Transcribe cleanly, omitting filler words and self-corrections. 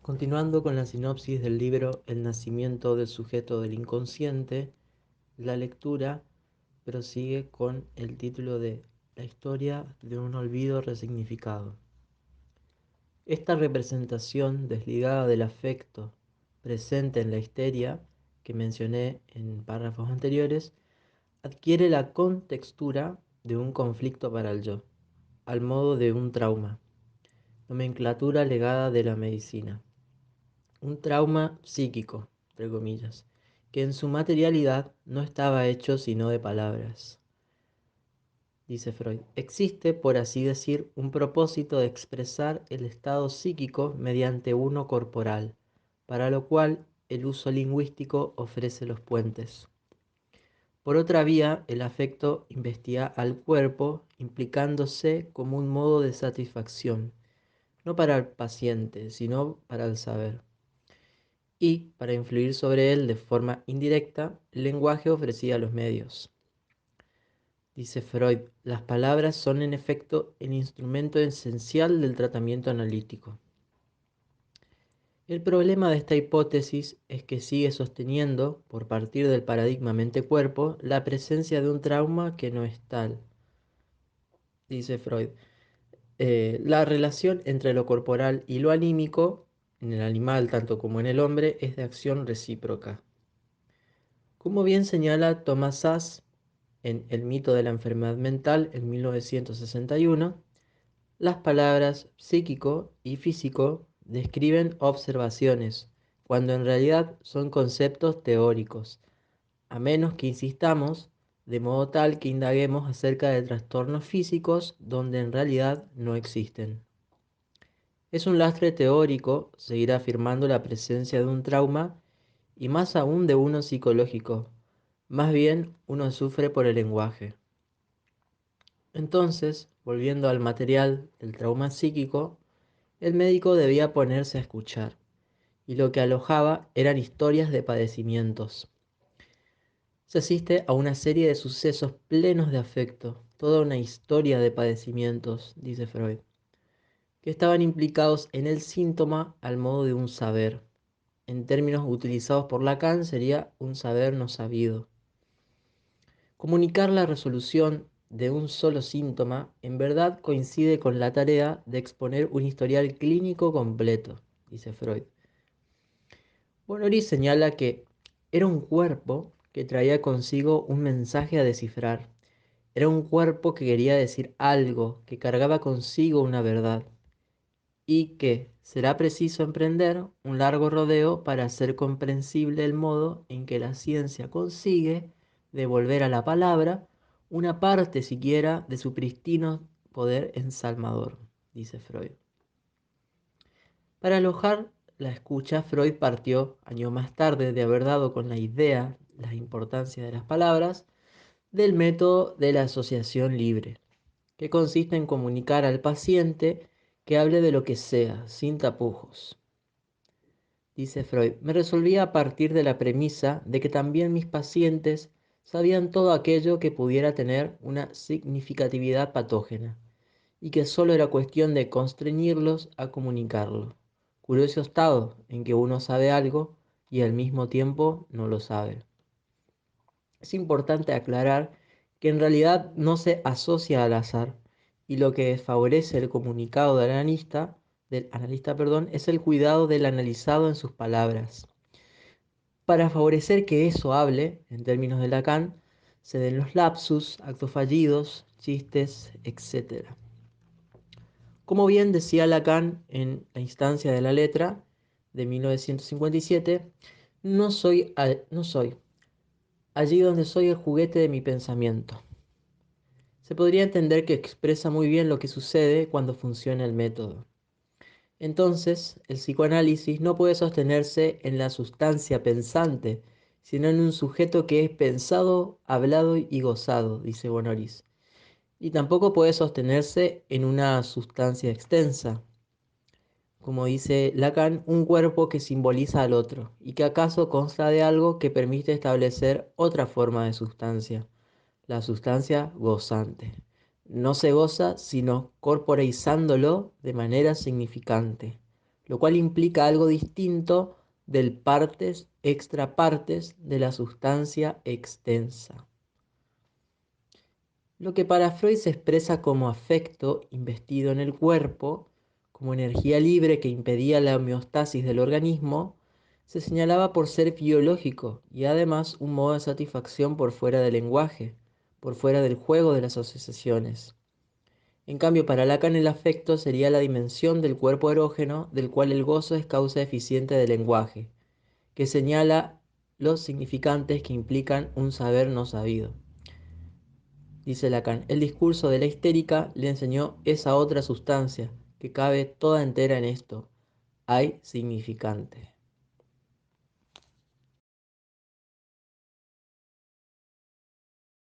Continuando con la sinopsis del libro El nacimiento del sujeto del inconsciente, la lectura prosigue con el título de La historia de un olvido resignificado. Esta representación desligada del afecto presente en la histeria, que mencioné en párrafos anteriores, adquiere la contextura de un conflicto para el yo, al modo de un trauma, nomenclatura legada de la medicina. Un trauma psíquico, entre comillas, que en su materialidad no estaba hecho sino de palabras. Dice Freud, existe, por así decir, un propósito de expresar el estado psíquico mediante uno corporal, para lo cual el uso lingüístico ofrece los puentes. Por otra vía, el afecto investiga al cuerpo, implicándose como un modo de satisfacción, no para el paciente, sino para el saber. Y, para influir sobre él de forma indirecta, el lenguaje ofrecía los medios. Dice Freud, las palabras son en efecto el instrumento esencial del tratamiento analítico. El problema de esta hipótesis es que sigue sosteniendo, por partir del paradigma mente-cuerpo, la presencia de un trauma que no es tal. Dice Freud, la relación entre lo corporal y lo anímico, en el animal tanto como en el hombre, es de acción recíproca. Como bien señala Thomas Szasz en El mito de la enfermedad mental en 1961, las palabras psíquico y físico describen observaciones, cuando en realidad son conceptos teóricos, a menos que insistamos de modo tal que indaguemos acerca de trastornos físicos donde en realidad no existen. Es un lastre teórico seguir afirmando la presencia de un trauma y más aún de uno psicológico. Más bien uno sufre por el lenguaje. Entonces, volviendo al material del trauma psíquico, el médico debía ponerse a escuchar, y lo que alojaba eran historias de padecimientos. Se asiste a una serie de sucesos plenos de afecto, toda una historia de padecimientos, dice Freud, que estaban implicados en el síntoma al modo de un saber. En términos utilizados por Lacan sería un saber no sabido. Comunicar la resolución de un solo síntoma en verdad coincide con la tarea de exponer un historial clínico completo, dice Freud. Bonoris señala que era un cuerpo que traía consigo un mensaje a descifrar. Era un cuerpo que quería decir algo, que cargaba consigo una verdad, y que será preciso emprender un largo rodeo para hacer comprensible el modo en que la ciencia consigue devolver a la palabra una parte siquiera de su pristino poder ensalmador, dice Freud. Para alojar la escucha, Freud partió, años más tarde de haber dado con la idea, la importancia de las palabras, del método de la asociación libre, que consiste en comunicar al paciente que hable de lo que sea, sin tapujos. Dice Freud, me resolví a partir de la premisa de que también mis pacientes sabían todo aquello que pudiera tener una significatividad patógena, y que solo era cuestión de constreñirlos a comunicarlo. Curioso estado en que uno sabe algo y al mismo tiempo no lo sabe. Es importante aclarar que en realidad no se asocia al azar, y lo que favorece el comunicado del analista, es el cuidado del analizado en sus palabras. Para favorecer que eso hable, en términos de Lacan, se den los lapsus, actos fallidos, chistes, etc. Como bien decía Lacan en La instancia de la letra de 1957, no soy allí donde soy el juguete de mi pensamiento. Se podría entender que expresa muy bien lo que sucede cuando funciona el método. Entonces, el psicoanálisis no puede sostenerse en la sustancia pensante, sino en un sujeto que es pensado, hablado y gozado, dice Bonoris. Y tampoco puede sostenerse en una sustancia extensa, como dice Lacan, un cuerpo que simboliza al otro, y que acaso consta de algo que permite establecer otra forma de sustancia, la sustancia gozante. No se goza sino corporeizándolo de manera significante. lo cual implica algo distinto del partes extra partes de la sustancia extensa. Lo que para Freud se expresa como afecto investido en el cuerpo, como energía libre que impedía la homeostasis del organismo, se señalaba por ser biológico y además un modo de satisfacción por fuera del lenguaje, por fuera del juego de las asociaciones. En cambio, para Lacan el afecto sería la dimensión del cuerpo erógeno del cual el gozo es causa eficiente del lenguaje, que señala los significantes que implican un saber no sabido. Dice Lacan, el discurso de la histérica le enseñó esa otra sustancia, que cabe toda entera en esto. Hay significante.